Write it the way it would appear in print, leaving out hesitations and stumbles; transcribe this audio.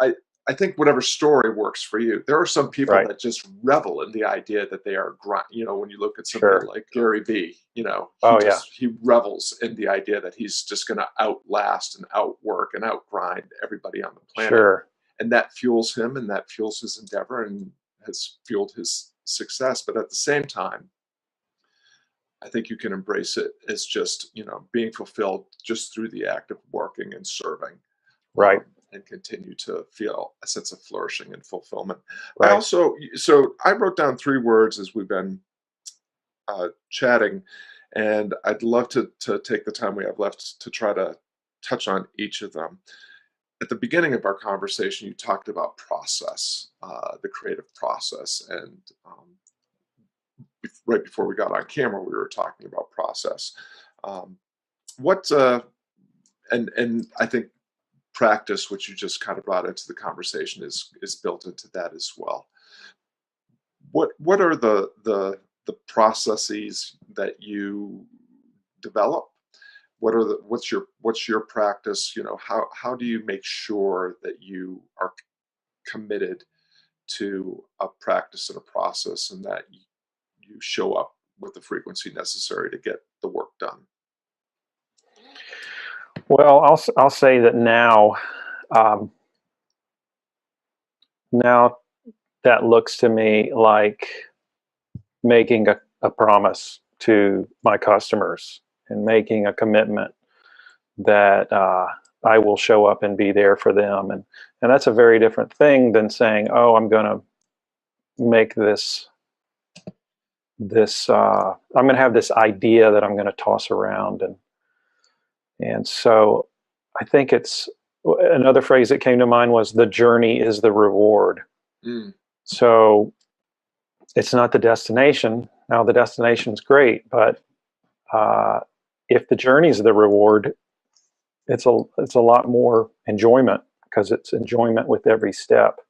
I I think whatever story works for you. There are some people Right. that just revel in the idea that they are grind. When you look at somebody Sure. like Gary Vee, Oh yeah. he revels in the idea that he's just going to outlast and outwork and outgrind everybody on the planet, Sure. and that fuels him and that fuels his endeavor and has fueled his success. But at the same time, I think you can embrace it as just, being fulfilled just through the act of working and serving, Right. and continue to feel a sense of flourishing and fulfillment. Right. So I wrote down three words as we've been chatting, and I'd love to take the time we have left to try to touch on each of them. At the beginning of our conversation, you talked about process, the creative process, and right before we got on camera, we were talking about process. Um, what and I think practice, which you just kind of brought into the conversation, is built into that as well. What are the processes that you develop? What's your practice? How do you make sure that you are committed to a practice and a process, and that you show up with the frequency necessary to get the work done? Well, I'll say that um, now that looks to me like making a promise to my customers and making a commitment that I will show up and be there for them, and that's a very different thing than saying, "Oh, I'm going to make this. I'm going to have this idea that I'm going to toss around," and so I think it's another phrase that came to mind was the journey is the reward. Mm, So it's not the destination. Now the destination's great, but uh, if the journey is the reward, it's a lot more enjoyment because it's enjoyment with every step.